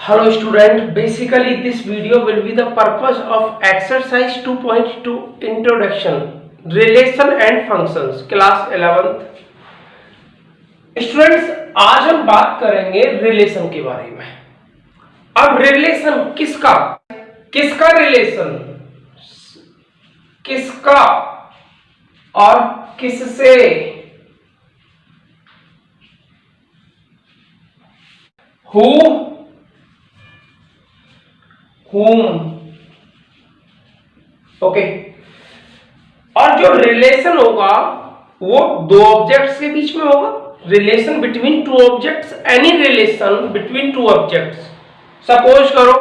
Hello student, basically this video will be the purpose of exercise 2.2 introduction relation and functions class 11th। Students आज हम बात करेंगे relation के बारे में। अब रिलेशन किसका किसका रिलेशन, किसका और किससे, हु whom, ओके। और जो रिलेशन होगा वो दो ऑब्जेक्ट्स के बीच में होगा। Relation between two objects, any relation between two objects. Suppose करो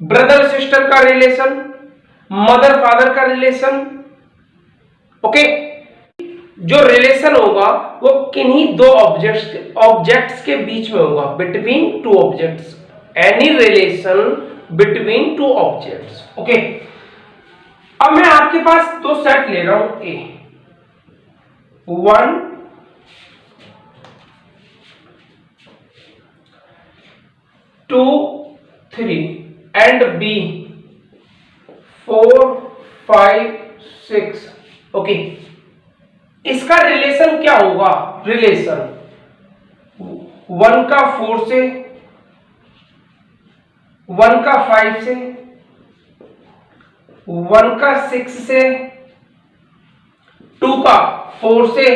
ब्रदर सिस्टर का रिलेशन, मदर फादर का रिलेशन, ओके। जो रिलेशन होगा वो किन्हीं दो ऑब्जेक्ट्स के बीच में होगा, between two objects, any relation between two objects, okay. अब मैं आपके पास दो सेट ले रहा हूं, ए 1 2 3 एंड बी 4 5 6, ओके। इसका रिलेशन क्या होगा? रिलेशन 1 का 4 से, 1 का 5 से, 1 का 6 से, 2 का 4 से,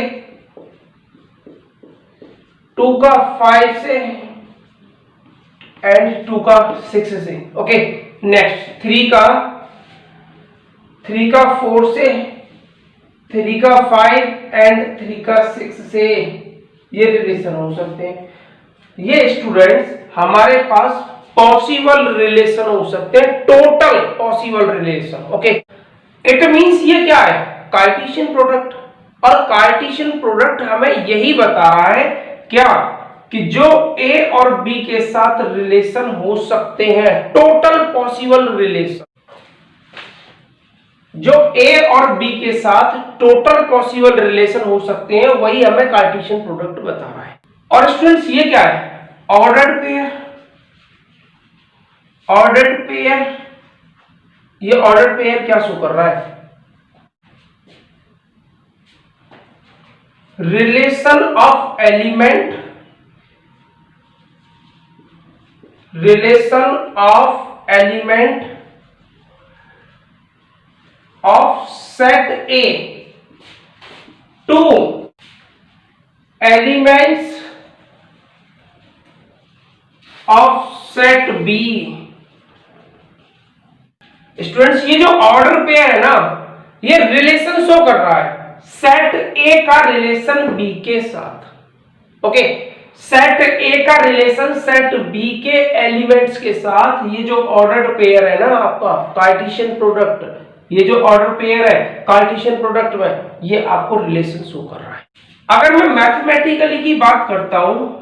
2 का 5 से एंड 2 का 6 से, ओके। नेक्स्ट 3 का 4 से, 3 का 5 एंड 3 का 6 से, ये रिलेशन हो सकते हैं। ये स्टूडेंट्स हमारे पास पॉसिबल रिलेशन हो सकते हैं, total possible relation, okay. It means ये क्या है? Cartesian product. और कार्टेशियन प्रोडक्ट हमें यही बता रहा है क्या कि जो ए और बी के साथ रिलेशन हो सकते हैं, टोटल पॉसिबल रिलेशन, जो ए और बी के साथ टोटल पॉसिबल रिलेशन हो सकते हैं, वही हमें कार्टेशियन प्रोडक्ट बता रहा है। और स्टूडेंट्स ये क्या है? Ordered pair. ऑर्डर्ड पेयर, ये ऑर्डर्ड पेयर क्या शो कर रहा है? Relation of element, relation of element of set A to elements of set B. Students ये जो ऑर्डर पेयर है ना, ये रिलेशन शो कर रहा है सेट ए का रिलेशन बी के साथ, ओके। सेट ए का रिलेशन सेट बी के एलिमेंट्स के साथ। ये जो ऑर्डर्ड पेयर है ना आपका कार्टेशियन प्रोडक्ट, ये जो ऑर्डर पेयर है कार्टेशियन प्रोडक्ट में, ये आपको रिलेशन शो कर रहा है। अगर मैं मैथमेटिकली की बात करता हूं,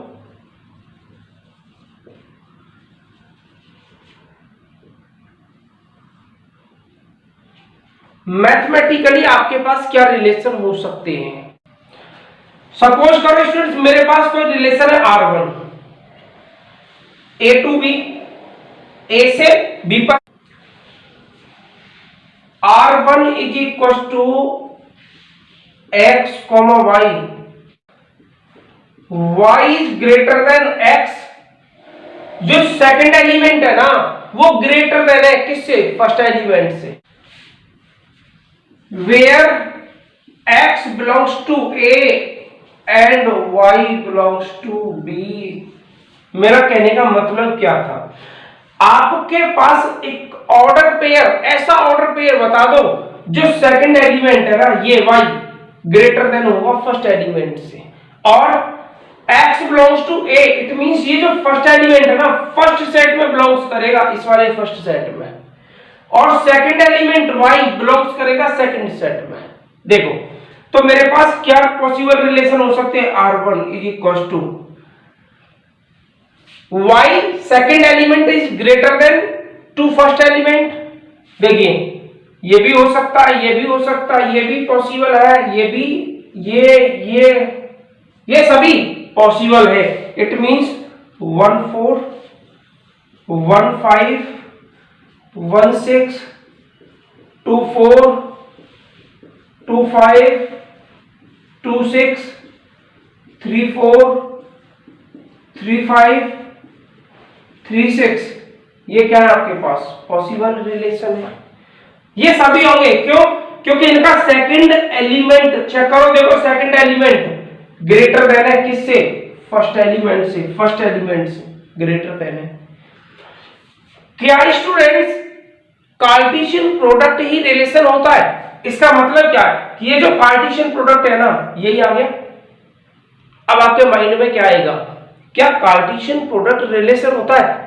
मैथमेटिकली आपके पास क्या रिलेशन हो सकते हैं? सपोज करो स्टूडेंट्स मेरे पास कोई रिलेशन है R1, A to B, A से B पर। R1 is equal to X, Y, Y is greater than X। जो सेकंड एलिमेंट है ना वो ग्रेटर देन है किससे? फर्स्ट एलिमेंट से। Where X belongs to A and Y belongs to B। मेरा कहने का मतलब क्या था? आपके पास एक ऑर्डर पेयर, ऐसा ऑर्डर पेयर बता दो जो सेकंड एलिमेंट है ना ये Y ग्रेटर देन होगा फर्स्ट एलिमेंट से, और X belongs to A, it means ये जो फर्स्ट एलिमेंट है ना फर्स्ट सेट में बिलोंग्स करेगा, इस वाले फर्स्ट सेट में, और सेकंड एलिमेंट Y बिलोंग्स करेगा सेकंड सेट में। देखो तो मेरे पास क्या पॉसिबल रिलेशन हो सकते हैं? R1 is equal to Y second element is greater than to first element. देखिए ये भी हो सकता है, ये भी हो सकता है, ये भी पॉसिबल है, ये भी, ये सभी पॉसिबल है। इट मींस 1 4 15 16 24 25 26 34 35 36, ये क्या है आपके पास पॉसिबल रिलेशन है। ये सभी होंगे, क्यों? क्योंकि इनका सेकंड एलिमेंट चेक करो, देखो सेकंड एलिमेंट ग्रेटर देन है किससे? फर्स्ट एलिमेंट से, फर्स्ट एलिमेंट से ग्रेटर देन है। क्या स्टूडेंट्स कार्टेशियन प्रोडक्ट ही रिलेशन होता है? इसका मतलब क्या है कि ये जो कार्टेशियन प्रोडक्ट है ना, यही आ गया। अब आपके माइंड में क्या आएगा, क्या कार्टेशियन प्रोडक्ट रिलेशन होता है?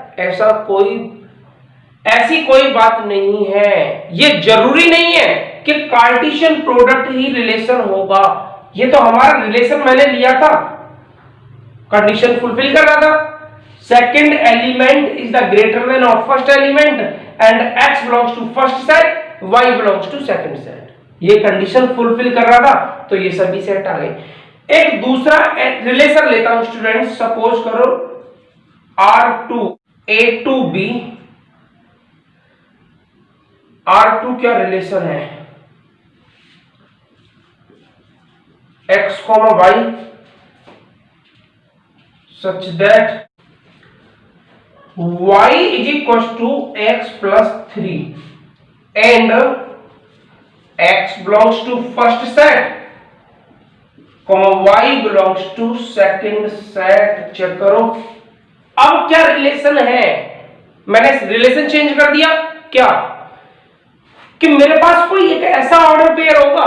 ऐसी कोई बात नहीं है। ये जरूरी नहीं है कि कार्टेशियन प्रोडक्ट ही रिलेशन होगा। ये तो हमारा रिलेशन मैंने लिया था, कंडीशन फुलफिल कर रहा था। Second element is the greater than of first element and x belongs to first set, y belongs to second set. ये कंडीशन फुलफिल कर रहा था, तो ये सभी सेट आ गए। एक दूसरा रिलेशन लेता हूं स्टूडेंट्स, सपोज करो R2A to B। R2 क्या रिलेशन है? x, y such that y is equal to x plus 3 and x belongs to first set, y belongs to second set। Check करो अब क्या रिलेशन है। मैंने रिलेशन चेंज कर दिया, क्या कि मेरे पास कोई एक ऐसा ऑर्डर पेयर होगा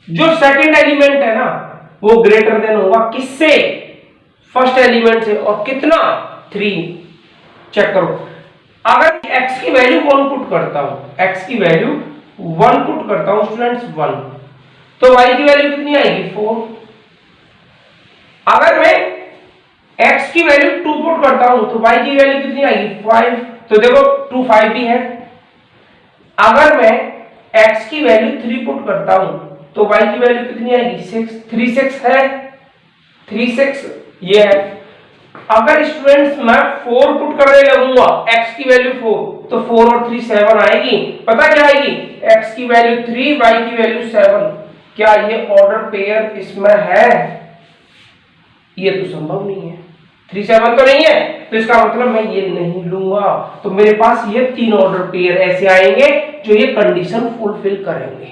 जो सेकंड एलिमेंट है ना वो ग्रेटर देन होगा किससे? फर्स्ट एलिमेंट से। और कितना? 3। चेक करो, अगर x की वैल्यू 1 पुट करता हूं, x की वैल्यू 1 पुट करता हूं स्टूडेंट्स 1, तो y की वैल्यू कितनी आएगी? 4। अगर मैं x की वैल्यू 2 पुट करता हूं तो y की वैल्यू कितनी आएगी? 5। तो देखो 2 5 भी है। अगर मैं x की वैल्यू 3 पुट करता हूं तो y की वैल्यू कितनी आएगी? 6। 3 6 है, 3 6 ये है। अगर स्टूडेंट्स मैं 4 पुट करने लगूंगा, x की वैल्यू 4, तो 4 और 3 7 आएगी। पता क्या आएगी? x की वैल्यू 3, y की वैल्यू 7। क्या ये ऑर्डर पेयर इसमें है? ये तो संभव नहीं है, 3 7 तो नहीं है, तो इसका मतलब मैं ये नहीं लूंगा। तो मेरे पास ये 3 ऑर्डर पेयर ऐसे आएंगे जो ये कंडीशन फुलफिल करेंगे।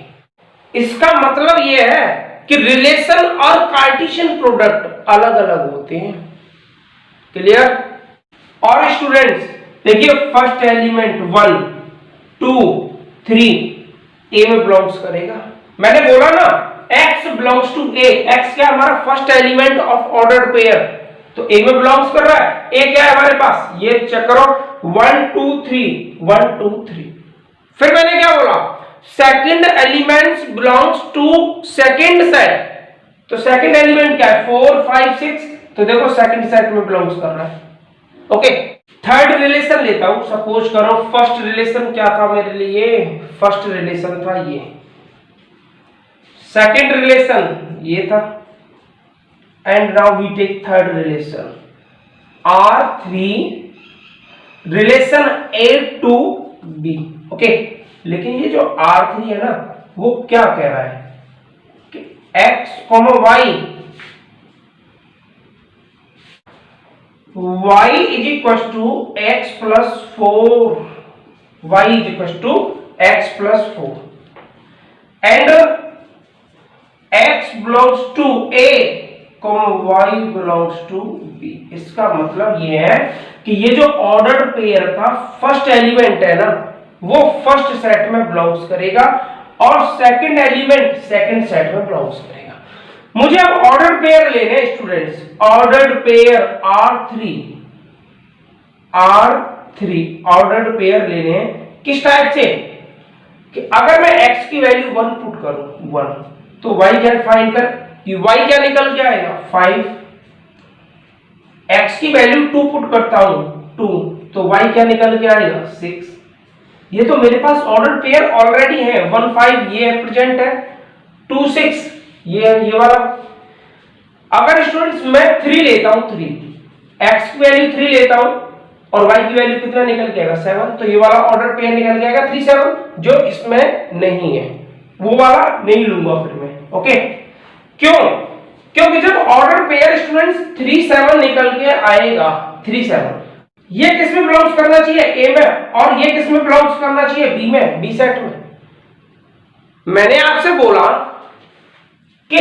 इसका मतलब ये है कि रिलेशन और कार्टेशियन प्रोडक्ट अलग अलग होते हैं। क्लियर? और स्टूडेंट्स देखिए फर्स्ट एलिमेंट 1 2 3 ए में बिलोंग्स करेगा। मैंने बोला ना x belongs to A, x क्या हमारा first element of order pair, तो ए में बिलोंग्स कर रहा है। ए क्या है हमारे पास? ये चेक करो 1 2 3 1 2 3। फिर मैंने क्या बोला? Second elements belongs to second set, तो सेकंड एलिमेंट क्या है? 4 5 6, तो देखो सेकंड सेट में बिलोंग्स कर रहा है। ओके, थर्ड रिलेशन लेता हूं, सपोज करो फर्स्ट रिलेशन क्या था मेरे लिए? फर्स्ट रिलेशन था ये, सेकंड रिलेशन ये था, and now we take third relation R3 relation A to B। Okay, लेकिन ये जो R3 है ना वो क्या कह रहा है कि x, y is equal to x plus 4, y is equal to x plus 4 and x belongs to A, y belongs to B। इसका मतलब ये है कि ये जो ऑर्डर्ड पेयर का फर्स्ट एलिमेंट है ना वो फर्स्ट सेट में बिलोंग्स करेगा और सेकंड एलिमेंट सेकंड सेट में बिलोंग्स करेगा। मुझे अब ऑर्डर पेयर लेने हैं students, ordered pair R3 ordered pair लेने हैं। किस टाइप से कि अगर मैं x की वैल्यू 1 पुट करूं 1, तो y क्या फाइंड कर, y क्या निकल के आएगा? 5। x की वैल्यू 2 पुट करता हूं 2, तो y क्या निकल के आएगा? 6। ये तो मेरे पास ऑर्डर पेयर ऑलरेडी है, 1 5 ये प्रेजेंट है, 2 6 ये वाला। अगर स्टूडेंट्स मैं 3 लेता हूं, 3 x की वैल्यू 3 लेता हूं और y की वैल्यू कितना निकल के आएगा 7, तो ये वाला ऑर्डर पेयर निकल के आएगा 3 7, जो इसमें नहीं है वो वाला नहीं लूंगा फिर मैं। ओके, क्यों? क्योंकि जब ऑर्डर पेयर स्टूडेंट्स 3 7 निकल के आएगा 3 7, ये किस में बिलोंग्स करना चाहिए ए में, और ये किस में बिलोंग्स करना चाहिए बी में, बी सेट में। मैंने आपसे बोला कि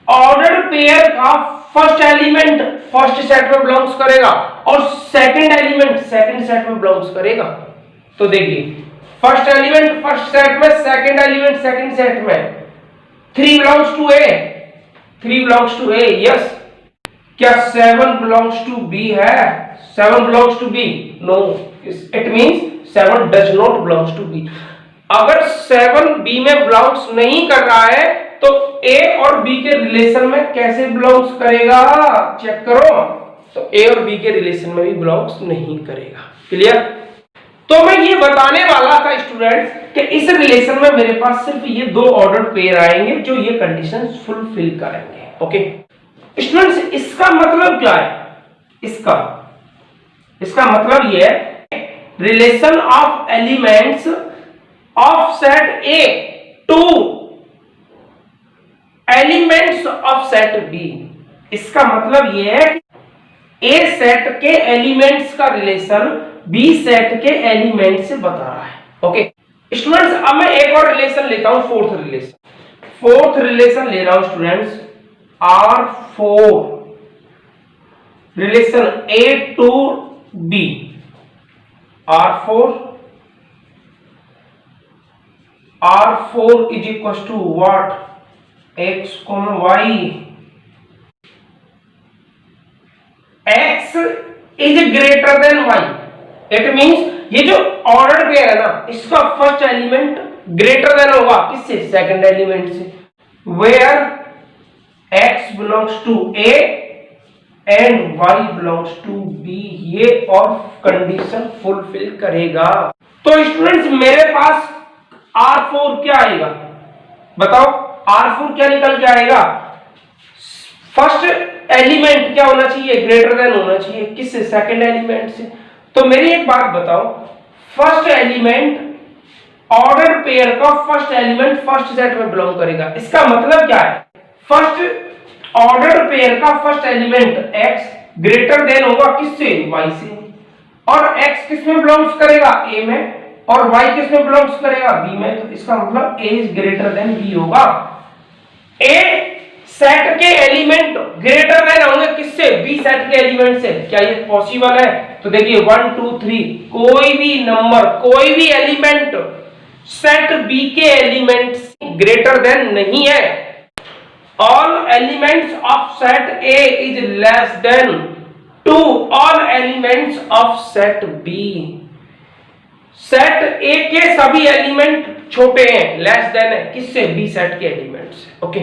ऑर्डर पेयर का फर्स्ट एलिमेंट फर्स्ट सेट में बिलोंग्स करेगा और सेकंड एलिमेंट सेकंड सेट में बिलोंग्स करेगा। तो देखिए, फर्स्ट एलिमेंट फर्स्ट सेट में, सेकंड एलिमेंट सेकंड सेट में। 3 belongs to A, 3 belongs to A, yes. क्या 7 बिलोंग्स टू बी है? 7 belongs to B? No, it means 7 does not belongs to B. अगर 7 B में belongs नहीं कर रहा है तो ए और बी के रिलेशन में कैसे बिलोंग्स करेगा? चेक करो, तो ए और बी के रिलेशन में भी बिलोंग्स नहीं करेगा। क्लियर? तो मैं ये बताने वाला था स्टूडेंट्स कि इस रिलेशन में मेरे पास सिर्फ ये 2 ऑर्डर पेयर आएंगे जो ये कंडीशंस फुलफिल करेंगे। ओके स्टूडेंट्स, इसका मतलब क्या है? इसका मतलब ये है relation of elements of set A to elements of set B. इसका मतलब यह है कि ए सेट के एलिमेंट्स का रिलेशन बी सेट के एलिमेंट से बता रहा है। ओके स्टूडेंट्स, अब मैं एक और रिलेशन लेता हूं, फोर्थ रिलेशन ले रहा हूं students, R4 relation A to B. R4 is equal to what? x, y। x is greater than y। It means ये जो ऑर्डर पेयर है ना, इसका फर्स्ट एलिमेंट ग्रेटर देन होगा किससे? सेकंड एलिमेंट से। Where x belongs to a and y belongs to b, ये और कंडीशन फुलफिल करेगा। तो स्टूडेंट्स, मेरे पास R4 क्या आएगा? बताओ, R4 क्या निकल के आएगा? फर्स्ट एलिमेंट क्या होना चाहिए? ग्रेटर देन होना चाहिए किससे? सेकंड एलिमेंट से। तो मेरी एक बात बताओ, फर्स्ट एलिमेंट ऑर्डर पेयर का फर्स्ट एलिमेंट फर्स्ट सेट में बिलोंग करेगा। इसका मतलब क्या है? फर्स्ट ऑर्डर पेयर का first element x greater than होगा किससे? y से। और x किस में बिलोंग्स करेगा? a में, और y किस में बिलोंग्स करेगा? b में। तो इसका मतलब a is greater then b होगा। a सेट के एलिमेंट ग्रेटर देन होंगे किससे? b सेट के एलिमेंट से। क्या ये पॉसिबल है? तो देखिए 1 2 3, कोई भी नंबर, कोई भी एलिमेंट सेट b के एलिमेंट ग्रेटर देन नहीं है। All elements of set a is less than to all elements of set b। Set A के सभी एलिमेंट छोटे हैं, लेस देन है किससे? B सेट के एलिमेंट से। ओके,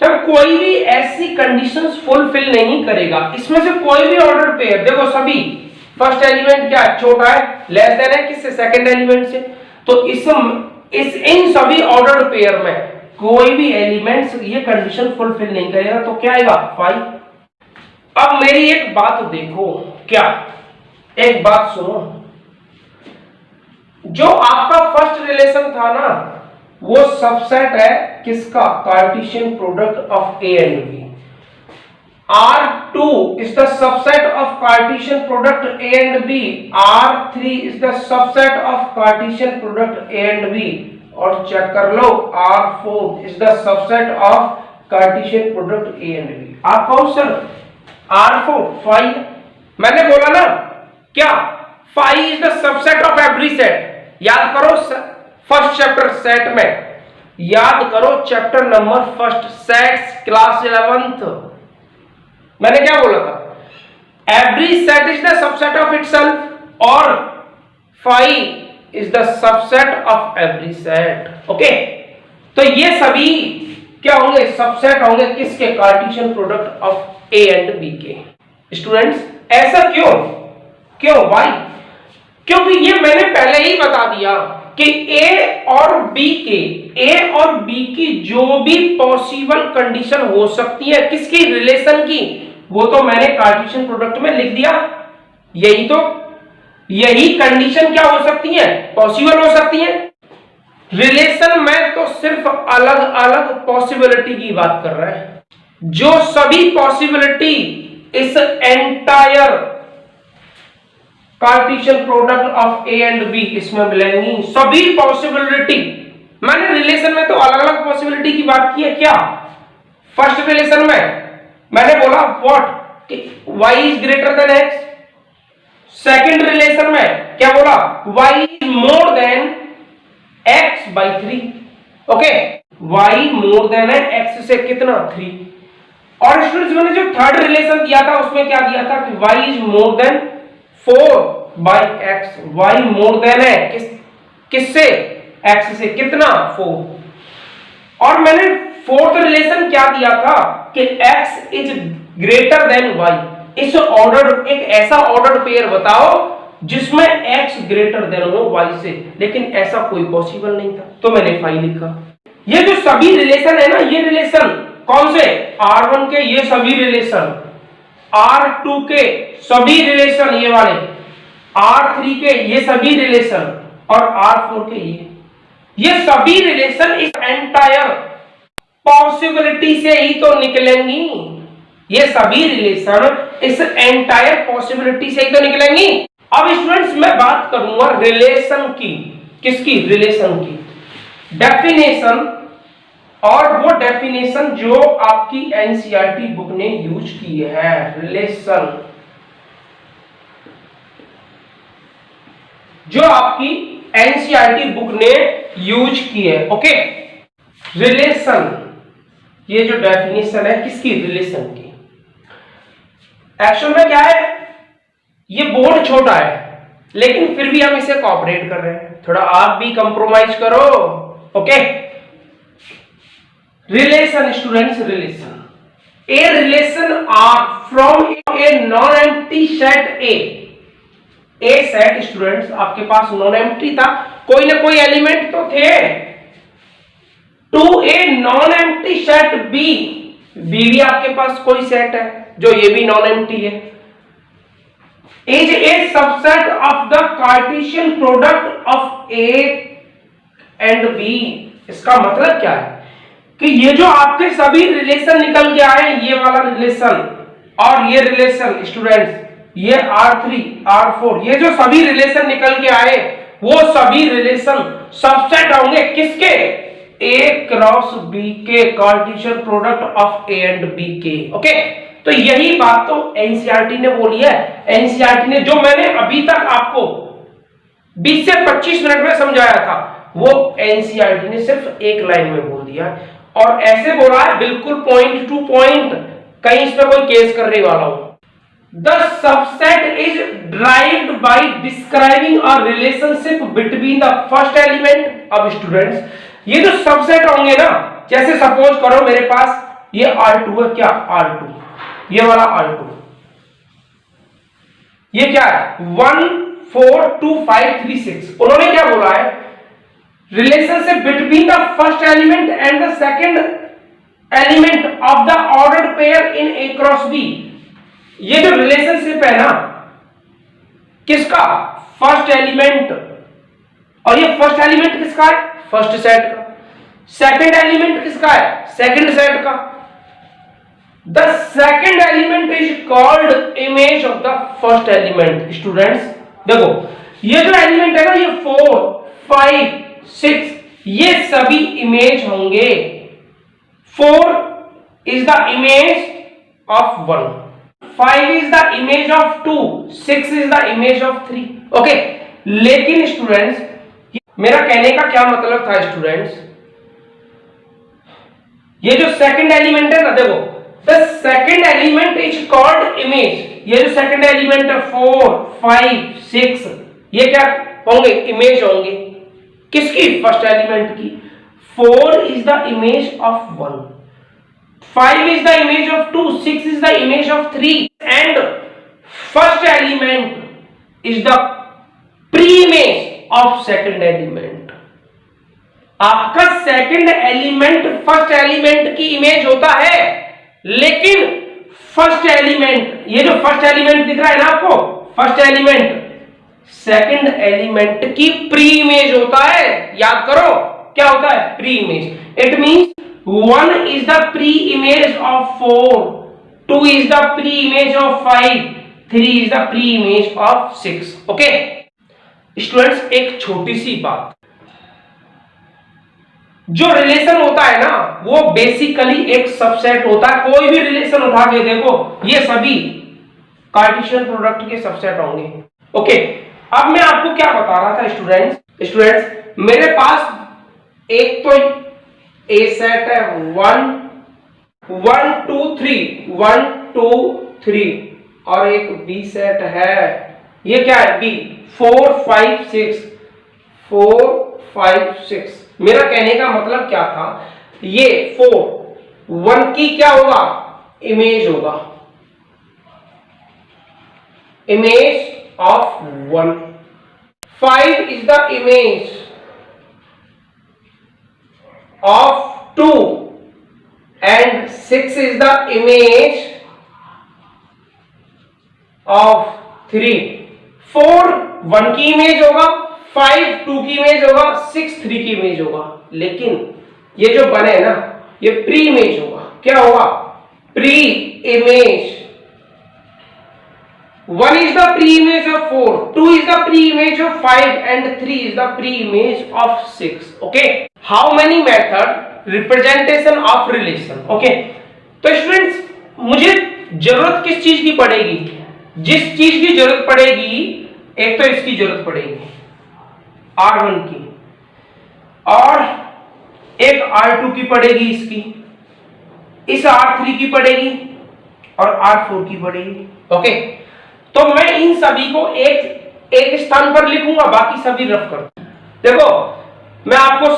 जब कोई भी ऐसी कंडीशंस फुलफिल नहीं करेगा, इसमें से कोई भी ऑर्डर पेयर, देखो सभी फर्स्ट एलिमेंट क्या है? छोटा है, लेस देन है किससे? सेकंड एलिमेंट से। तो इन सभी ऑर्डर पेयर में कोई भी एलिमेंट्स ये कंडीशन फुलफिल नहीं करेगा, तो क्या आएगा? 5। अब मेरी एक बात देखो, क्या एक बात सुनो, जो आपका फर्स्ट रिलेशन था ना, वो सबसेट है किसका? Cartesian product of A and B. R2 is the subset of Cartesian product A and B. R3 is the subset of Cartesian product A and B. और चेक कर लो, R4 is the subset of Cartesian product A and B. आप कौन sir? R4 5। मैंने बोला ना क्या? 5 is the subset of every set। याद करो फर्स्ट चैप्टर सेट में, याद करो chapter number first, sets class 11th। मैंने क्या बोला था? Every set is the subset of itself और 5 is the subset of every set. Okay, तो ये सभी क्या होंगे? सबसेट होंगे किसके? Cartesian product of A and B के। स्टूडेंट्स, ऐसा क्यों? व्हाई? क्योंकि ये मैंने पहले ही बता दिया कि ए और बी की जो भी पॉसिबल कंडीशन हो सकती है किसकी? रिलेशन की, वो तो मैंने कार्टेशियन प्रोडक्ट में लिख दिया। यही तो यही कंडीशन क्या हो सकती है, पॉसिबल हो सकती है। रिलेशन में तो सिर्फ अलग अलग पॉसिबिलिटी की बात कर रहे हैं, जो सभी पॉसिबिलिटी इस entire Cartesian product of A and B इसमें मिलेंगी, सभी पॉसिबिलिटी। मैंने रिलेशन में तो अलग अलग पॉसिबिलिटी की बात की है क्या। फर्स्ट रिलेशन में मैंने बोला what, y is greater than x। Second relation में क्या बोला, y is more than x by 3। Okay, y more than है x से कितना, 3। और स्टूडेंट्स मैंने जो थर्ड रिलेशन दिया था उसमें क्या दिया था कि y is more than 4 by x। y more than है किससे, x से कितना, 4। और मैंने फोर्थ रिलेशन क्या दिया था कि x is greater than y। इस ऑर्डर, एक ऐसा ऑर्डर पेयर बताओ जिसमें x ग्रेटर देन हो y से, लेकिन ऐसा कोई पॉसिबल नहीं था, तो मैंने 5 लिखा। ये जो सभी रिलेशन है ना, ये रिलेशन कौन से, R1 के ये सभी रिलेशन, R2 के सभी रिलेशन ये वाले, R3 के ये सभी रिलेशन और R4 के ये सभी रिलेशन इस एंटायर पॉसिबिलिटी से ही तो निकलेंगी। ये सभी रिलेशन इस एंटायर पॉसिबिलिटी से ही तो निकलेंगी। अब स्टूडेंट्स मैं बात करूंगा रिलेशन की, किसकी, रिलेशन की डेफिनेशन, और वो डेफिनेशन जो आपकी एनसीईआरटी बुक ने यूज की है। रिलेशन जो आपकी एनसीईआरटी बुक ने यूज की है। ओके, रिलेशन, ये जो डेफिनेशन है किसकी, रिलेशन की। एक्चुअल में क्या है, ये बोर्ड छोटा है लेकिन फिर भी हम इसे कोऑपरेट कर रहे हैं, थोड़ा आप भी कंप्रोमाइज करो। Okay, relation students, relation, a relation R from a non empty set A set students आपके पास नॉन एम्प्टी था, कोई ना कोई एलिमेंट तो थे, to a non empty set B भी आपके पास कोई सेट है जो ये भी नॉन एम्प्टी है, is a subset of the Cartesian product of A and B. इसका मतलब क्या है कि ये जो आपके सभी रिलेशन निकल के आए, ये वाला रिलेशन और ये रिलेशन स्टूडेंट्स, ये R3 R4, ये जो सभी रिलेशन निकल के आए वो सभी रिलेशन सबसेट होंगे किसके, A क्रॉस B के Cartesian product of A and B के। ओके, तो यही बात तो एनसीईआरटी ने बोली है। एनसीईआरटी ने जो मैंने अभी तक आपको 20 से 25 मिनट में समझाया था वो एनसीईआरटी ने सिर्फ एक लाइन में बोल दिया, और ऐसे बोला है बिल्कुल पॉइंट टू पॉइंट, कहीं इसमें कोई केस करने वाला हो। The subset is derived by describing a relationship between the first element। अब स्टूडेंट्स ये जो सबसेट होंगे ना, जैसे सपोज करो मेरे पास ये R2 है, क्या R2, ये वाला R2, ये क्या है 1 4 2 5 3 6। उन्होंने क्या बोला है, relationship between the first element and the second element of the ordered pair in A cross B। ये जो रिलेशनशिप है ना किसका, फर्स्ट एलिमेंट, और ये फर्स्ट एलिमेंट किसका है, फर्स्ट सेट का, सेकंड एलिमेंट किसका है, सेकंड सेट का। The second element is called image of the first element. Students देखो ये जो एलिमेंट है ना, ये 4 5 6 ये सभी इमेज होंगे। 4 is the image of 1, 5 is the image of 2, 6 is the image of 3। Okay, लेकिन स्टूडेंट्स मेरा कहने का क्या मतलब था स्टूडेंट्स, ये जो सेकंड एलिमेंट है ना, देखो the second element is called image. ये जो सेकंड एलिमेंट है 4 5 6 ये क्या होंगे, इमेज होंगे किसकी, फर्स्ट एलिमेंट की। 4 is the image of 1, 5 is the image of 2, 6 is the image of 3, and first element is the pre-image of second element। आपका सेकंड एलिमेंट फर्स्ट एलिमेंट की इमेज होता है, लेकिन फर्स्ट एलिमेंट, ये जो फर्स्ट एलिमेंट दिख रहा है ना आपको, फर्स्ट एलिमेंट सेकंड एलिमेंट की प्री इमेज होता है। याद करो क्या होता है, pre image. It means 1 is the pre image of 4, 2 is the pre image of 5, 3 is the pre image of 6। Okay students, एक छोटी सी बात, जो रिलेशन होता है ना वो बेसिकली एक सबसेट होता है। कोई भी रिलेशन उठा के देखो, ये सभी कार्टेशियन प्रोडक्ट के सबसेट होंगे। ओके अब मैं आपको क्या बता रहा था स्टूडेंट्स, मेरे पास एक तो ए सेट है 1 2 3 1 2 3 और एक बी सेट है, ये क्या है बी 4 5 6 4 5 6। मेरा कहने का मतलब क्या था, ये 4 1 की क्या होगा, इमेज होगा, image of 1, 5 is the image of 2 and 6 is the image of 3। 4 1 की इमेज होगा, 5 2 की इमेज होगा, 6 3 की इमेज होगा। लेकिन ये जो बने ना ये प्री इमेज होगा। क्या होगा, pre image. 1 is the pre-image of 4, 2 is the pre-image of 5 and 3 is the pre-image of 6. Okay, how many method representation of relation? Okay, तो स्टूडेंट्स मुझे जरूरत किस चीज की पड़ेगी, जिस चीज की जरूरत पड़ेगी, एक तो इसकी जरूरत पड़ेगी R1 की, और एक R2 की पड़ेगी, इसकी इस R3 की पड़ेगी और R4 की पड़ेगी। ओके तो मैं इन सभी को एक स्थान पर लिखूंगा, बाकी सभी रफ कर। देखो मैं आपको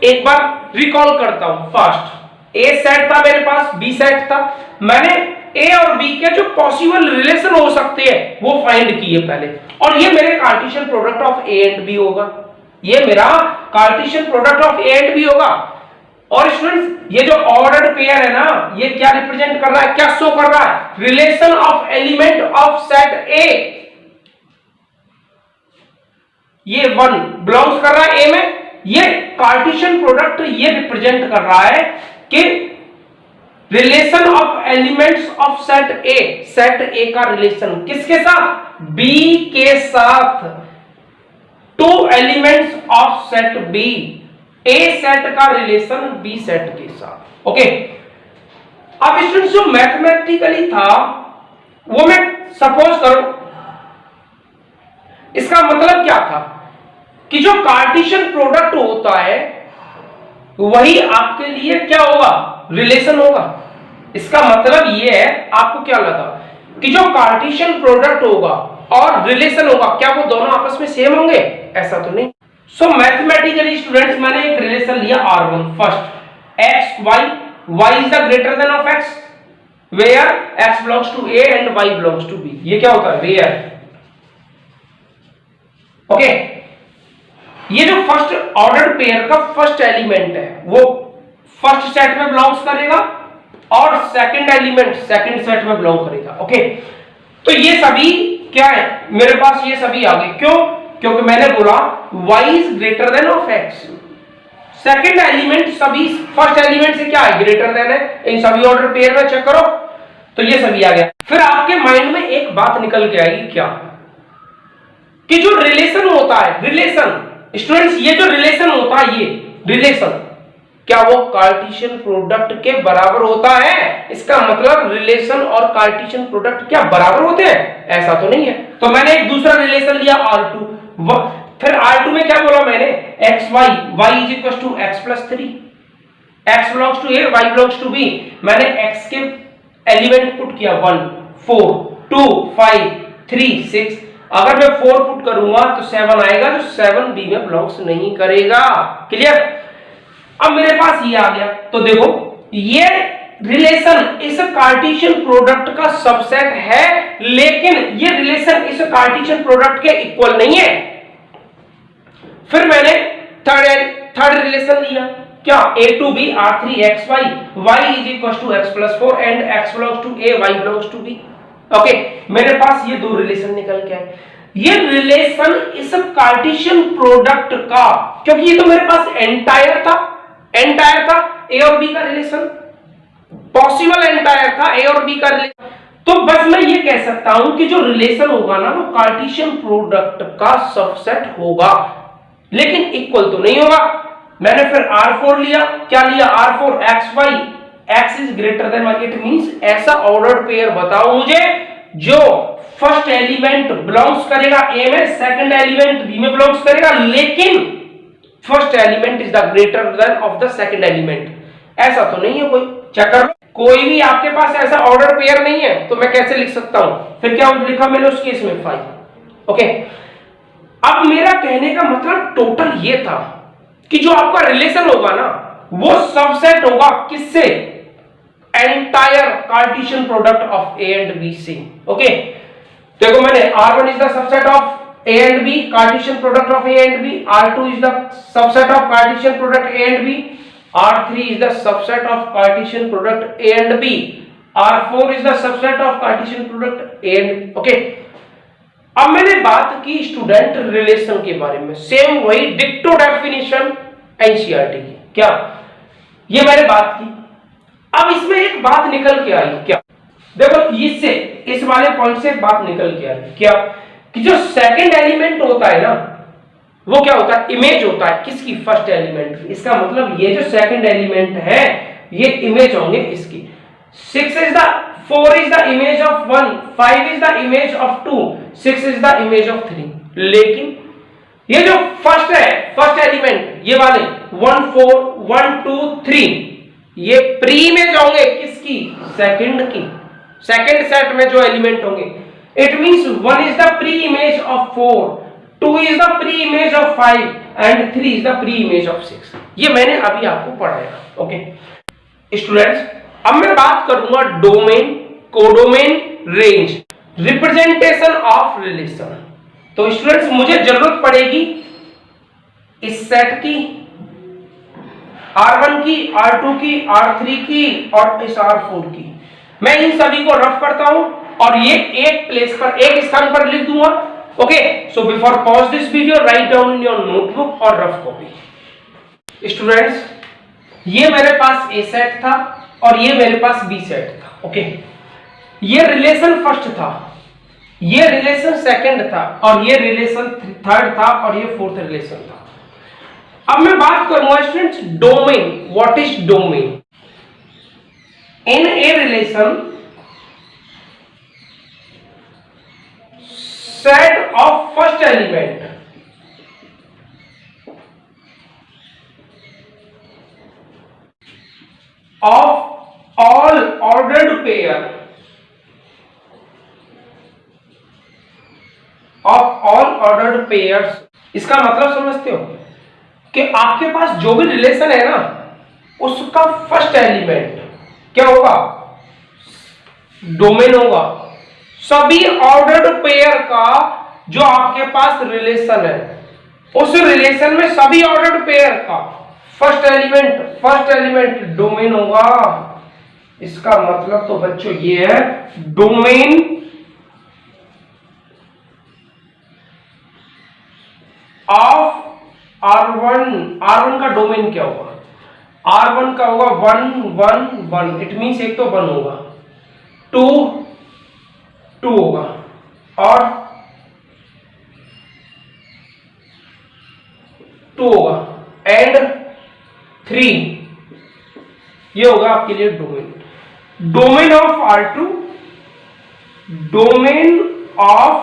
एक बार रिकॉल करता हूं। फर्स्ट ए सेट था मेरे पास, बी सेट था, मैंने ए और बी के जो पॉसिबल रिलेशन हो सकते हैं वो फाइंड किए पहले, और ये मेरे Cartesian product of A and B होगा, ये मेरा Cartesian product of A and B होगा। और स्टूडेंट्स ये जो ऑर्डर्ड पेयर है ना, ये क्या रिप्रेजेंट कर रहा है, क्या शो कर रहा है, relation of element of set ए। ये 1 बिलोंग्स कर रहा है ए में, ये कार्टेशियन प्रोडक्ट ये रिप्रेजेंट कर रहा है कि relation of elements of set A, set A का रिलेशन किसके साथ, बी के साथ। 2 elements of set B, A set का रिलेशन बी सेट के साथ। ओके अब स्टूडेंट्स जो मैथमेटिकली था वो मैं सपोज करो, इसका मतलब क्या था कि जो कार्टेशियन प्रोडक्ट होता है वही आपके लिए क्या होगा, रिलेशन होगा। इसका मतलब ये है, आपको क्या लगा कि जो कार्टेशियन प्रोडक्ट होगा और रिलेशन होगा, क्या वो दोनों आपस में सेम होंगे, ऐसा तो नहीं। सो मैथमेटिकली स्टूडेंट्स मैंने एक रिलेशन लिया R1, first x y is the greater than of x, where x belongs to a and y belongs to b। ये क्या होता है, वेयर। ओके ये जो फर्स्ट ऑर्डर्ड पेयर का फर्स्ट एलिमेंट है वो फर्स्ट सेट में बिलोंग्स करेगा और सेकंड एलिमेंट सेकंड सेट में बिलोंग करेगा। ओके तो ये सभी क्या है मेरे पास, ये सभी आ गए। क्यों, क्योंकि मैंने बोला y is greater than of x, second element सभी फर्स्ट एलिमेंट से क्या है, ग्रेटर देन है। इन सभी ऑर्डर पेयर में चेक करो तो ये सभी आ गया। फिर आपके माइंड में एक बात निकल के आएगी, क्या कि जो रिलेशन होता है, रिलेशन स्टूडेंट्स ये जो रिलेशन होता है, ये रिलेशन क्या वो कार्टेशियन प्रोडक्ट के बराबर होता है? इसका मतलब रिलेशन और कार्टेशियन प्रोडक्ट क्या बराबर होते हैं? ऐसा तो नहीं है। तो मैंने एक दूसरा रिलेशन लिया R2, फिर R2 में क्या बोला मैंने, x y, y is equal to x plus 3, x belongs to A y belongs to B. मैंने एक्स के एलिमेंट पुट किया 1 4 2 5 3 6। अगर मैं 4 पुट करूंगा तो 7 आएगा, जो 7 बी में बिलोंग्स नहीं करेगा। क्लियर? अब मेरे पास ये आ गया। तो देखो ये रिलेशन इस कार्टेशियन प्रोडक्ट का सबसेट है, लेकिन ये रिलेशन इस कार्टेशियन प्रोडक्ट के इक्वल नहीं है। फिर मैंने थर्ड रिलेशन लिया, क्या, a to b r3 x y, y is equal to x plus 4 and x belongs to a, y belongs to b। Okay मेरे पास ये दो रिलेशन निकल के आए। ये रिलेशन इस कार्टेशियन प्रोडक्ट का, क्योंकि ये तो मेरे पास एंटायर था ए और बी का रिलेशन, पॉसिबल एंटायर था ए और बी का रिलेशन। तो बस मैं ये कह सकता हूं कि जो रिलेशन होगा ना वो कार्टेशियन प्रोडक्ट का सबसेट होगा, लेकिन इक्वल तो नहीं होगा। मैंने फिर R4 लिया, क्या लिया R4 XY, X is greater than Y, it means ऐसा ऑर्डर्ड पेयर बताओ मुझे जो फर्स्ट एलिमेंट बिलोंग्स करेगा ए में, सेकंड एलिमेंट बी में बिलोंग्स करेगा, लेकिन first element is the greater than of the second element. ऐसा तो नहीं है कोई, चेक कर लो, कोई भी आपके पास ऐसा ऑर्डर पेयर नहीं है, तो मैं कैसे लिख सकता हूं? फिर क्या लिखा मैंने उस केस में 5। ओके, अब मेरा कहने का मतलब टोटल ये था कि जो आपका रिलेशन होगा ना वो सबसेट होगा किससे? Entire Cartesian product of A and B से। ओके, देखो मैंने R1 is the subset of A and B, Cartesian product of A and B, R2 is the subset of Cartesian product A and B, R3 is the subset of Cartesian product A and B, R4 is the subset of Cartesian product A and B। okay? अब मैंने बात की student relation के बारे में, same वही डिक्टो definition NCERT की, क्या ये मैंने बात की। अब इसमें एक बात निकल के आई, क्या देखो, इससे इस वाले पॉइंट से एक बात निकल के आई, क्या कि जो सेकंड एलिमेंट होता है ना वो क्या होता है? इमेज होता है किसकी? फर्स्ट एलिमेंट की। इसका मतलब ये जो सेकंड एलिमेंट है ये इमेज होंगे इसकी। 4 is the image of 1, 5 is the image of 2, 6 is the image of 3। लेकिन ये जो फर्स्ट है, फर्स्ट एलिमेंट ये वाले 1 4 1 2 3 ये प्री इमेज होंगे किसकी? सेकंड की। सेकंड सेट में जो एलिमेंट होंगे, it means 1 is the pre image of 4, 2 is the pre-image of 5 and 3 is the pre-image of 6। ये मैंने अभी आपको पढ़ाया। ओके स्टूडेंट्स, अब मैं बात करूंगा domain, codomain, range, representation of relation. तो स्टूडेंट्स मुझे जरूरत पड़ेगी इस सेट की, R1 की, R2 की, R3 की और इस R4 की। मैं इन सभी को रफ करता हूं और ये एक प्लेस पर, एक स्थान पर लिख दूंगा। Okay, so before pause this video, write down in your notebook or rough copy। Students, ये मेरे पास A सेट था और ये मेरे पास B सेट था। ओके, ये रिलेशन फर्स्ट था, ये रिलेशन सेकंड था और ये रिलेशन थर्ड था और ये फोर्थ रिलेशन था। अब मैं बात करूंगा students domain. What is domain? In a relation set of first element of all ordered pair इसका मतलब समझते हो कि आपके पास जो भी रिलेशन है ना उसका फर्स्ट एलिमेंट क्या होगा? डोमेन होगा। सभी ऑर्डर्ड पेयर का जो आपके पास रिलेशन है उस रिलेशन में सभी ऑर्डर्ड पेयर का फर्स्ट एलिमेंट डोमेन होगा। इसका मतलब तो बच्चों ये है डोमेन ऑफ R1 का डोमेन क्या होगा? R1 का होगा 1 1 1, इट मींस एक तो 1 होगा, 2 होगा और 2 होगा एंड 3 ये होगा आपके लिए domain. Domain of R2, domain of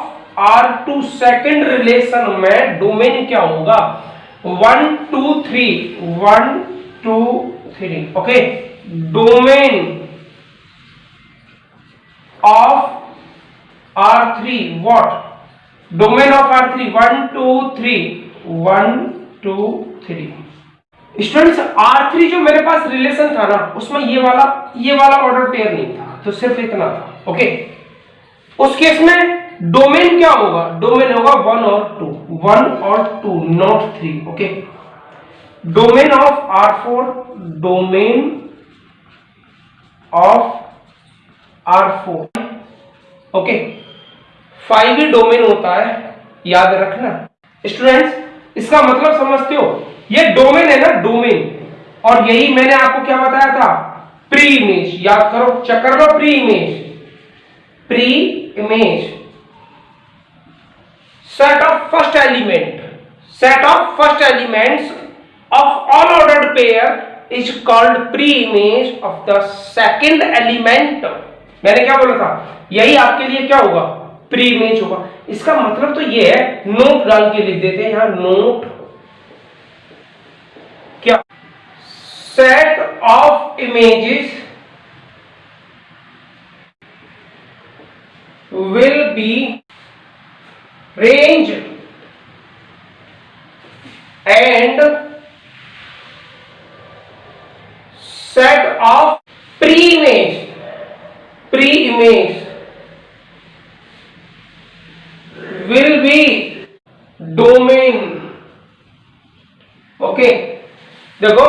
R2 second relation में डोमेन क्या होगा? 1 2 3 1 2 3। Okay, domain of R3 what? Domain of R3 1 2 3 1 2 3। Students R3 जो मेरे पास रिलेशन था ना उसमें ये वाला ऑर्डर पेयर नहीं था, तो सिर्फ इतना था। ओके, उस केस में डोमेन क्या होगा? डोमेन होगा 1 और 2, 1 और 2 not 3। Okay, domain of R4, domain of R4। Okay, 5 he domain होता है याद रखना स्टूडेंट्स, इसका मतलब समझते हो, ये डोमेन है ना, डोमेन, और यही मैंने आपको क्या बताया था, प्री इमेज, याद करो, चेक कर लो, pre image, pre image, set of first elements of all ordered pair is called pre-image of the second element। मैंने क्या बोला था, यही आपके लिए क्या होगा, प्री इमेज होगा। इसका मतलब तो ये है, नोट डाल के लिख देते हैं यहां, नोट क्या, set of images will be range and set of pre-image will be domain। Okay, देखो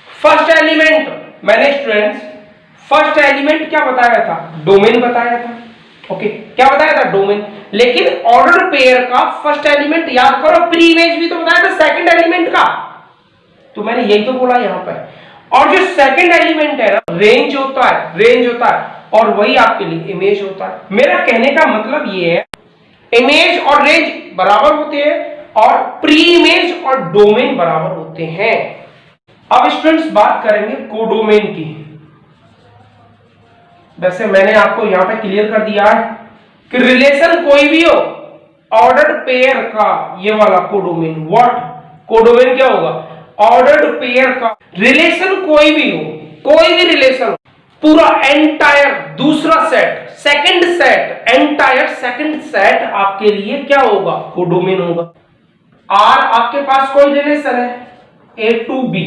फर्स्ट एलिमेंट, मैंने स्टूडेंट्स फर्स्ट एलिमेंट क्या बताया था, डोमेन बताया था। ओके, क्या बताया था, डोमेन। लेकिन ऑर्डर पेयर का फर्स्ट एलिमेंट याद करो, प्री इमेज भी तो बताया था सेकंड एलिमेंट का, तो मैंने यही तो बोला यहां पर। और जो सेकंड एलिमेंट है ना, रेंज होता है, और वही आपके लिए इमेज होता है। मेरा कहने का मतलब ये है, इमेज और रेंज बराबर होते हैं, और प्री इमेज और डोमेन बराबर होते हैं। अब स्टूडेंट्स बात करेंगे कोडोमेन की। वैसे मैंने आपको यहां पे क्लियर कर दिया है कि रिलेशन कोई भी हो, ऑर्डर्ड पेयर का ये वाला कोडोमेन, व्हाट कोडोमेन क्या होगा, ऑर्डर्ड पेयर का रिलेशन कोई भी हो, कोई भी रिलेशन, पूरा एंटायर दूसरा set, second set, entire second set आपके लिए क्या होगा, कोडोमेन होगा। आर आपके पास कोई रिलेशन है, ए टू बी,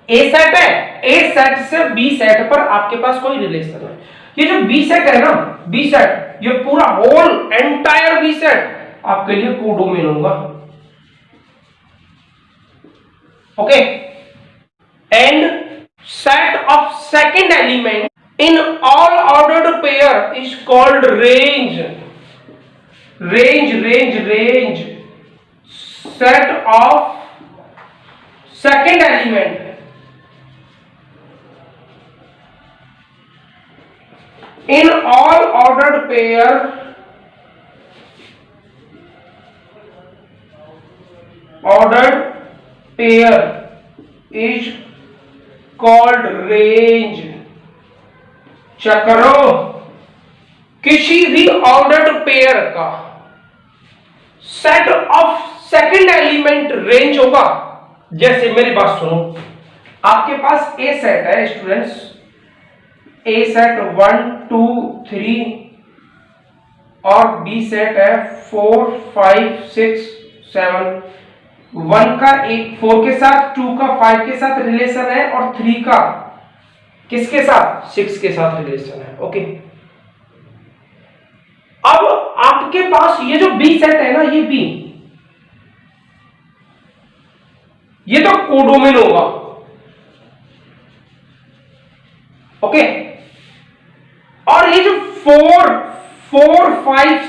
ए सेट है, ए सेट से बी सेट पर आपके पास कोई रिलेशन है। ये जो बी सेट है ना, बी सेट, ये पूरा होल एंटायर बी सेट आपके लिए कोडोमेन होगा। Okay, and set of second element in all ordered pair is called range. Range set of second element in all ordered pair is called range। Check करो, किसी भी ordered pair का set of second element range होगा। जैसे मेरी बात सुनो, आपके पास ए सेट है स्टूडेंट्स, ए सेट 1 2 3 और बी सेट है 4 5 6 7। 1 का एक 4 के साथ, 2 का 5 के साथ रिलेशन है, और 3 का किसके साथ, 6 के साथ रिलेशन है। ओके, अब आपके पास ये जो बी सेट है ना, ये बी, ये तो कोडोमेन होगा। ओके, और ये जो 4 5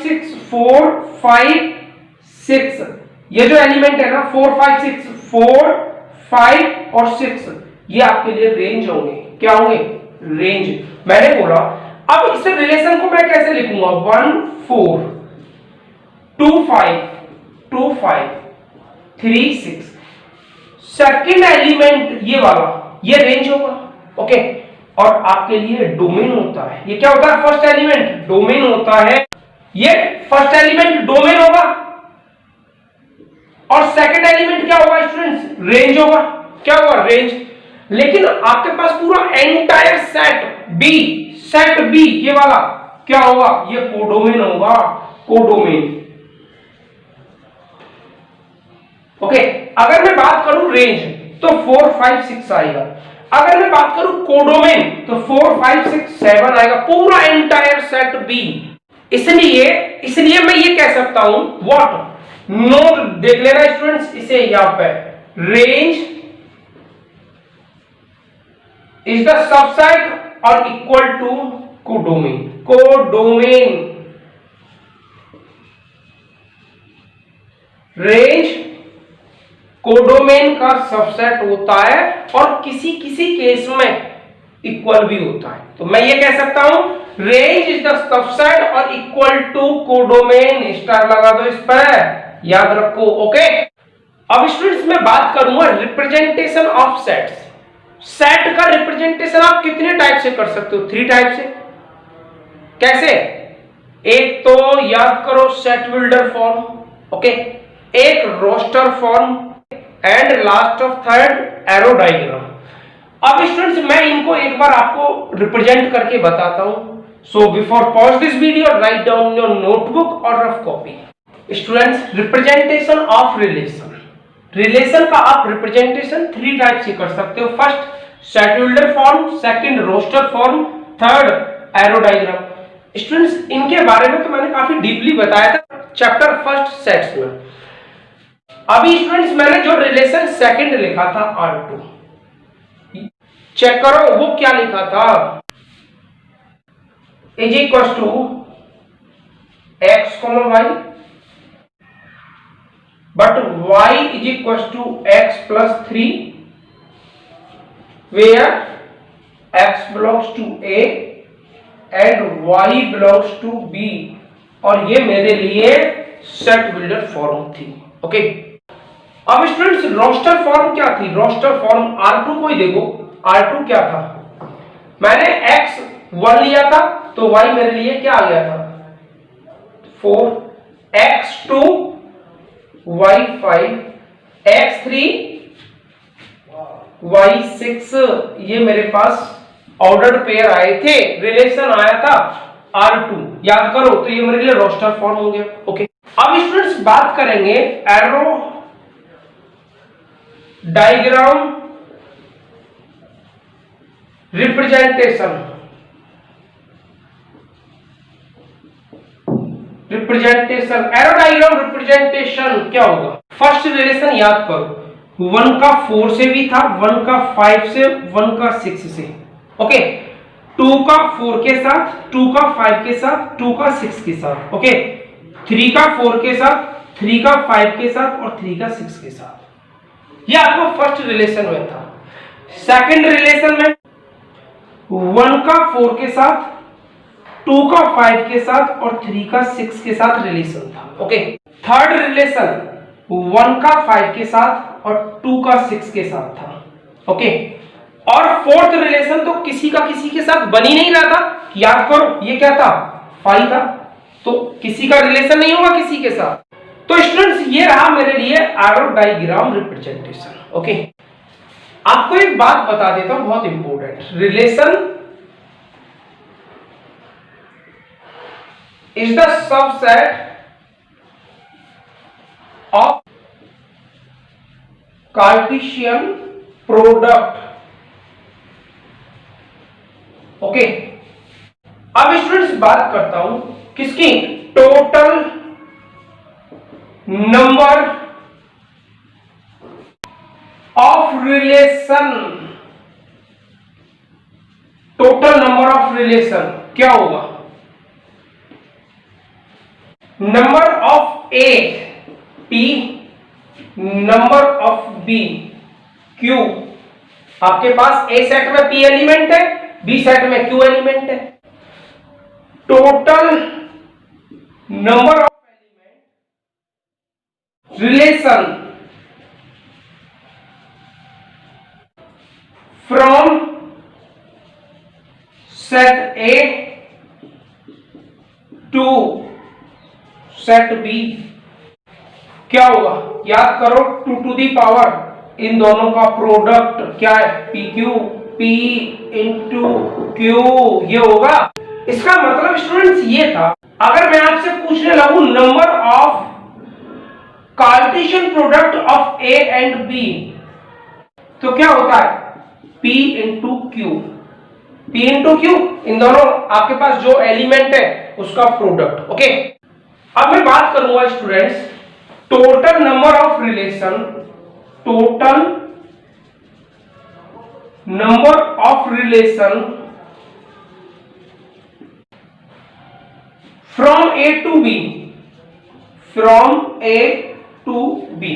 6 ये जो एलिमेंट है ना, 4 5 और 6, ये आपके लिए रेंज होंगे। क्या होंगे, रेंज। मैंने बोला, अब इस रिलेशन को मैं कैसे लिखूंगा, 1 4 2 5 3 6, सेकंड एलिमेंट ये वाला, ये रेंज होगा। ओके, और आपके लिए डोमेन होता है, ये क्या होता है, फर्स्ट एलिमेंट डोमेन होता है। ये फर्स्ट एलिमेंट डोमेन होगा, और सेकंड एलिमेंट क्या होगा स्टूडेंट्स, रेंज होगा। क्या होगा, रेंज। लेकिन आपके पास पूरा एंटायर सेट बी ये वाला क्या होगा, ये कोडोमेन होगा, कोडोमेन। ओके, अगर मैं बात करूं रेंज तो 4 5 6 आएगा। अगर मैं बात करूं कोडोमेन तो 4 5 6 7 आएगा, पूरा एंटायर सेट बी। इसलिए मैं ये कह सकता हूं, व्हाट, नोट देख लेना स्टूडेंट्स इसे यहां पे, रेंज इज द सबसेट और equal to codomain. Range codomain का सबसेट होता है और किसी किसी केस में इक्वल भी होता है। तो मैं ये कह सकता हूं रेंज इज द सबसेट और इक्वल टू कोडोमेन। स्टार लगा दो इस पर, याद रखो। ओके, अब स्टूडेंट्स मैं बात करूंगा रिप्रेजेंटेशन ऑफ सेट्स। सेट का रिप्रेजेंटेशन आप कितने टाइप से कर सकते हो? 3 टाइप से। कैसे? एक तो याद करो सेट बिल्डर फॉर्म, ओके, एक roster form and last of third arrow diagram. अब स्टूडेंट्स मैं इनको एक बार आपको रिप्रेजेंट करके बताता हूं। So before pause this video write down your notebook और rough copy. Students, representation of relation. Relation का आप रिप्रेजेंटेशन 3 टाइप से कर सकते हो। First set builder form, second roster form, third arrow diagram. Students इनके बारे में तो मैंने काफी डीपली बताया था चैप्टर फर्स्ट सेट्स में। अभी स्टूडेंट्स मैंने जो रिलेशन सेकंड लिखा था R2, चेक करो वो क्या लिखा था। Is equal to x, y, but y is equals to x plus 3 where x belongs to A and y belongs to B, और ये मेरे लिए सेट बिल्डर फॉर्म थी। ओके, अब स्टूडेंट्स रोस्टर फॉर्म क्या थी? रोस्टर फॉर्म R2 को ही देखो। R2 क्या था? मैंने x 1 लिया था तो y मेरे लिए क्या आ गया था? 4, x2 y5, x3 y6, ये मेरे पास ऑर्डर्ड पेयर आए थे, रिलेशन आया था R2, याद करो। तो ये मेरे लिए रोस्टर फॉर्म हो गया। ओके, अब स्टूडेंट्स बात करेंगे arrow diagram representation. Arrow diagram representation क्या होगा? फर्स्ट रिलेशन याद करो, 1 का 4 से भी था, 1 का 5 से, 1 का 6 से। ओके, 2 का 4 के साथ, 2 का 5 के साथ, 2 का 6 के साथ। ओके, 3 का 4 के साथ, 3 का 5 के साथ और 3 का 6 के साथ। ये आपको फर्स्ट रिलेशन में था। सेकंड रिलेशन में 1 का 4 के साथ, 2 का 5 के साथ और 3 का 6 के साथ रिलेशन था। ओके, थर्ड रिलेशन 1 का 5 के साथ और 2 का 6 के साथ था। ओके, और फोर्थ रिलेशन तो किसी का किसी के साथ बन ही नहीं रहा था। याद करो ये क्या था? 5 था, तो किसी का रिलेशन नहीं होगा किसी के साथ। तो स्टूडेंट्स ये रहा मेरे लिए एरो डायग्राम रिप्रेजेंटेशन। ओके, आपको एक बात बता देता हूं बहुत important. Relation is the subset of Cartesian product। ओके, अब स्टूडेंट्स बात करता हूं किसकी? Total number of relation. Total number of relation क्या होगा? Number of A P, number of B Q। आपके पास A सेट में P एलिमेंट है, B सेट में Q एलिमेंट है। Total number of element relation from set A to set B क्या होगा? याद करो 2 टू दी पावर इन दोनों का प्रोडक्ट क्या है? PQ, P इंटू Q, ये होगा। इसका मतलब स्टूडेंट्स ये था, अगर मैं आपसे पूछने लगूं number of Cartesian product of A and B तो क्या होता है? P into Q। P into Q, इन दोनों आपके पास जो एलिमेंट है उसका प्रोडक्ट। ओके, अब मैं बात करूंगा students total number of relation. Total number of relation from A to B, from A to B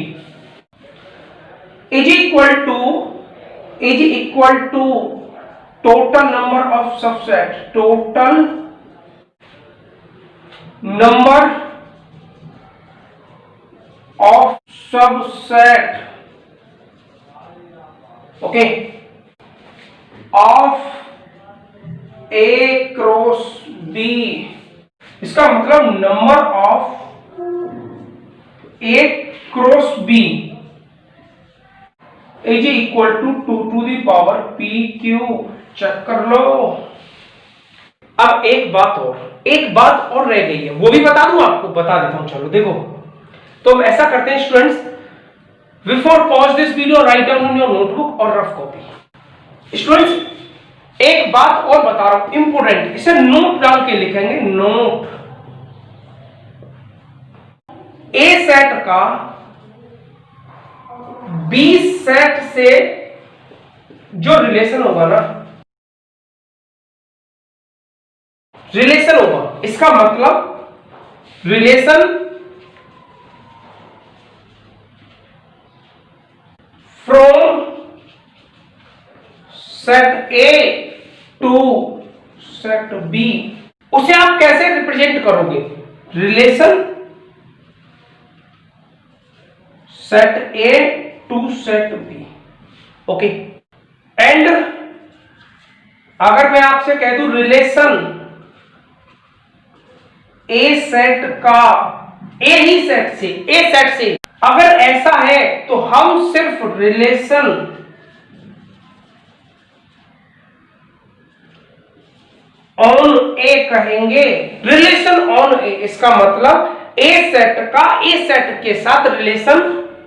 is equal to total number of subset, total number of subset, okay, of A cross B। इसका मतलब number of A cross B is equal to 2 to the power P Q। Check कर लो। अब एक बात और रह गई है, वो भी बता दूं आपको, बता देता हूं। चलो देखो, तो ऐसा करते हैं students, before pause this video write down in your notebook और रफ कॉपी। स्टूडेंट्स एक बात और बता रहा हूं इंपोर्टेंट, इसे नोट डाल के लिखेंगे। नोट, ए सेट का बी सेट से जो रिलेशन होगा ना, रिलेशन होगा, इसका मतलब relation from set A to set B, उसे आप कैसे रिप्रेजेंट करोगे? Relation set A to set B, okay. And अगर मैं आपसे कह दूं रिलेशन ए सेट का ए ही सेट से, ए सेट से, अगर ऐसा है तो हम सिर्फ रिलेशन ऑन ए कहेंगे। रिलेशन ऑन ए, इसका मतलब ए सेट का ए सेट के साथ रिलेशन,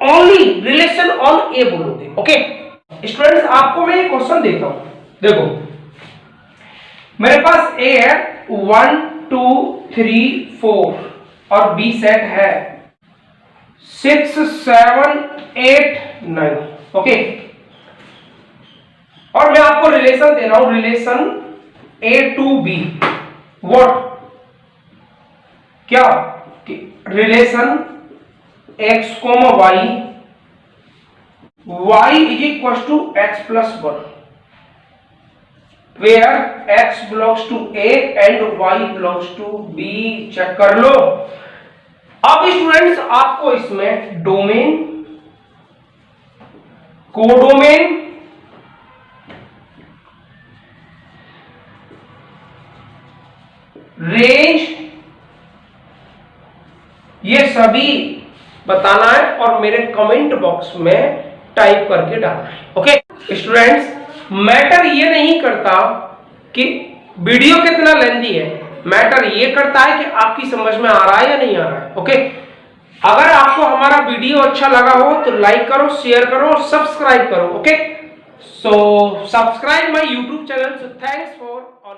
ओनली रिलेशन ऑन ए बोलोगे, ओके। स्टूडेंट्स आपको मैं एक क्वेश्चन देता हूं, देखो मेरे पास ए है 1 2 3 4 और बी सेट है 6 7 8 9, ओके। और मैं आपको रिलेशन दे रहा हूं, relation A to B, what, क्या, relation x, y, y is equal to x plus 1, where x belongs to A and y belongs to B। Check कर लो। अब स्टूडेंट्स आपको इसमें डोमेन, कोडोमेन, रेंज, ये सभी बताना है और मेरे कमेंट बॉक्स में टाइप करके डालना है, ओके। स्टूडेंट्स मैटर ये नहीं करता कि वीडियो कितना लेंथी है, मैटर ये करता है कि आपकी समझ में आ रहा है या नहीं आ रहा है, ओके। अगर आपको हमारा वीडियो अच्छा लगा हो तो लाइक करो, शेयर करो और सब्सक्राइब करो, okay. So subscribe my YouTube channel. So thanks for all.